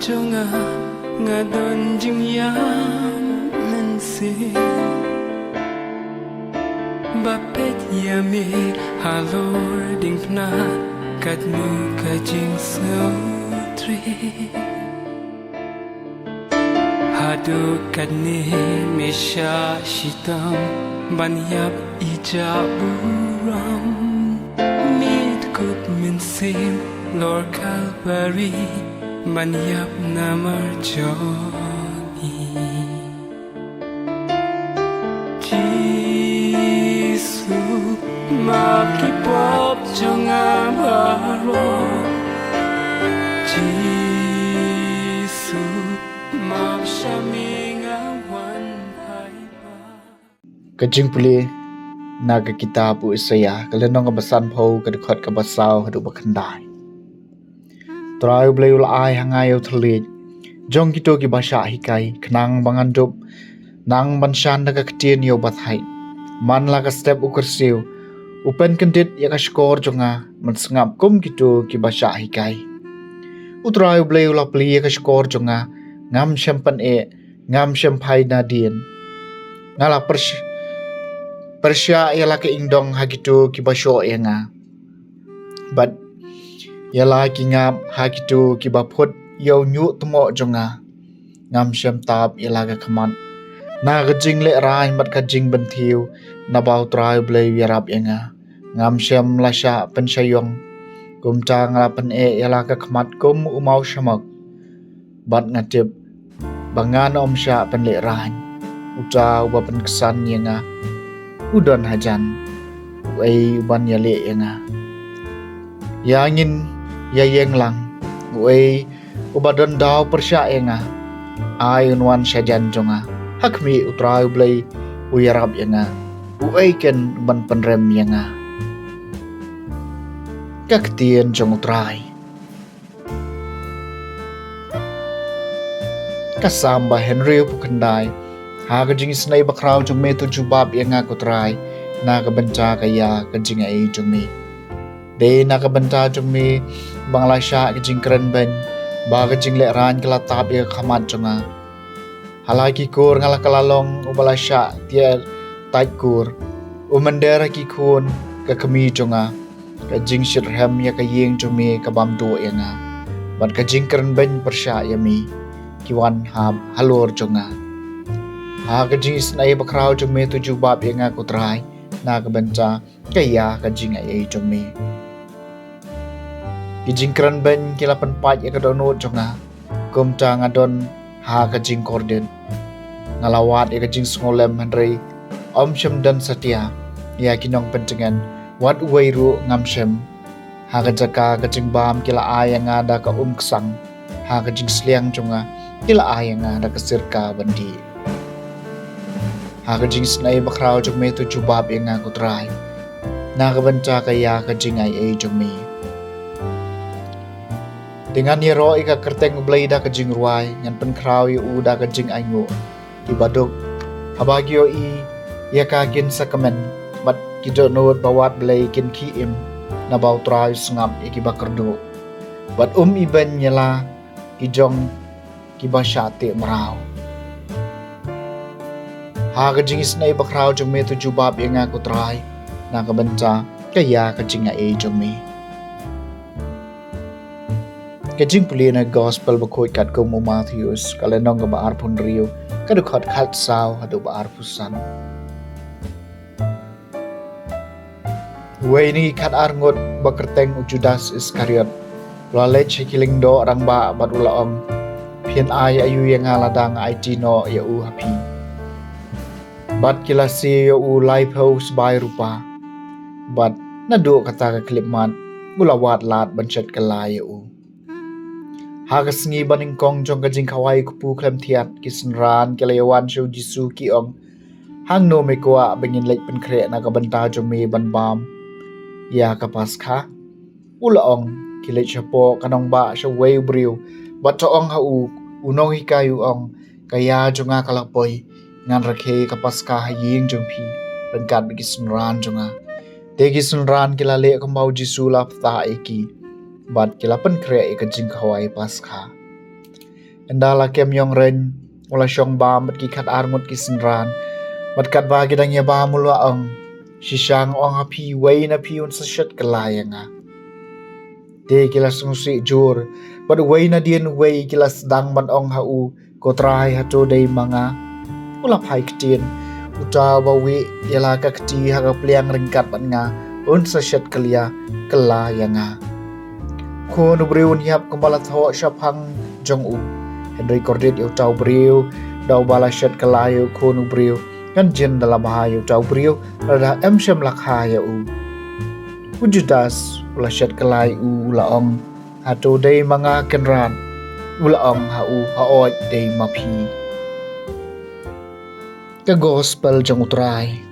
jonga ngadon jing yang mense bapet yame halor ding pna kat nu kajing sautre hadu kadne mesha shitam banyap ija buram mid kup min sim lor Calvary banyap namar joni Jisu maki pop jonga baro Jisu map shaminga wan haiba Kajing puli naga kitabu Isaya kalenong kabasan pau kadukot kabasaw hadu bakandai. Terayu blayul ay hangayo thalit jong kito ki basha hikai knang bangandup nang banshan naga ketien yo bathai man laga step ukursiu upen kendit yaka skor jonga man sengap kum kito ki basha hikai utrayu blayul apli yaka skor jonga ngam syampan ngam syampai nadien ngala persya yala ke ingdong hagitu ki basho yenga but yala ki ngap hagitu ki baput yo nyu tumo jonga ngam syam tab yala ka khamat na gajing le rai mat kajing bentiu na bau trai blai yarap yenga ngam syam lasha pensyayong kum tang la pen yala ka khamat kum umau shamak bat ngatip bangan om sya pen le rai uta uba pen kesan yenga udon hajan uai uban yale yenga yangin ya yeng lang uai ubadon daw persya yenga ay unwan syajan jonga hakmi utrai blai uyarab yenga uai ken ban penrem yenga kaktien jong utrai kasamba Henry pukandai haga jing snai bakraw jong me tu jubab yenga kutrai naga benta kaya kajing ai jong me de naga benta jong me banglasha kajing keren ben ba kajing le ran kala tab ye khamat jonga halaki kur ngala kalalong ubalasha tia tai kur umandera ki kun ka kami jonga kajing shirham ya kayeng jong me kabam do yenga ban kajing keren ben persya yami kiwan hab halor jonga ha kajing snai bakraw jong me tu jubab yenga kutrai naga benta kaya kajing ai jong me Kijing keren ben kila penpat ya kadonot jonga kum ta ngadon ha kajing korden ngalawat ya kajing sngolem Henry om shem dan setia ya kinong pentengan wat wairu ngam shem ha kajaka kajing bam kila ayang ada ka ksang ha kajing sliang jonga kila ayang ada kesirka bandi ha kajing snai bakraw jong me tu jubab yang aku try na kabenta kaya kajing ai jong me dengan yero ika kerteng blai da kajing ruai ngan penkraw yu da kajing aingu ibaduk habagyo ya ka kin sakamen bat kido not bawat blai kin kiim na baw try sngap iki bakardo bat iben nyala kijong kibashate maraw ha kajing isnai bakraw jong me tu jubab yang aku try na kabenta kaya kajing ai jong me Kajing puli na gospel bakoi kat ko mo Matthews kalenong ka baar pun rio kadukot kat saw hadu baar pusan Uwe ini kat arngot bakerteng Judas Iskariot lalet shikiling do orang ba badulaong pian ay ayu yang aladang IT no ya u happy bat kilasi ya u live house bay rupa bat nado kata ka klipman gulawat lat bancet kalay ya u Hagas ngi baning kong jong kajing kawai kupu klem tiat kisenran kelayawan show jisu kiong hang no me kwa bengin lek penkre na kabenta jong me ban bam ya kapas kha ulaong kilek chapo kanong ba show way briu bat to ong ha u unong hikayu ong kaya jonga kalapoy ngan rakhe kapas ka haying jong pi rengkat bikisenran jonga Tegi sunran kila le kembau jisu lap ta eki bat kila pen kre eka jing kawai paskha Endala kem yong ren ula syong ba mat ki khat arngut ki sinran mat kat ba gidang ya ba mulwa ong shisang ong api wei na pi un sashat kelayanga de kilas nusi jur bad wei na dien wei kilas dang man ong hau ko trai hato dei manga ula phai ktien uta ba wi yala ka kti ha ka pliang ringkat ban nga un sashat kelayanga ko nu breun yap kembala tho shaphang jong u Henry Cordet yêu tau brio dau bala shat kalayo ko nu brio kan jen dalam hayo tau brio rada shem lakha ya u wujudas ula shat kalai u ula ong hato dei manga kenran ula ong ha u ha oi dei mapi ka gospel jong utrai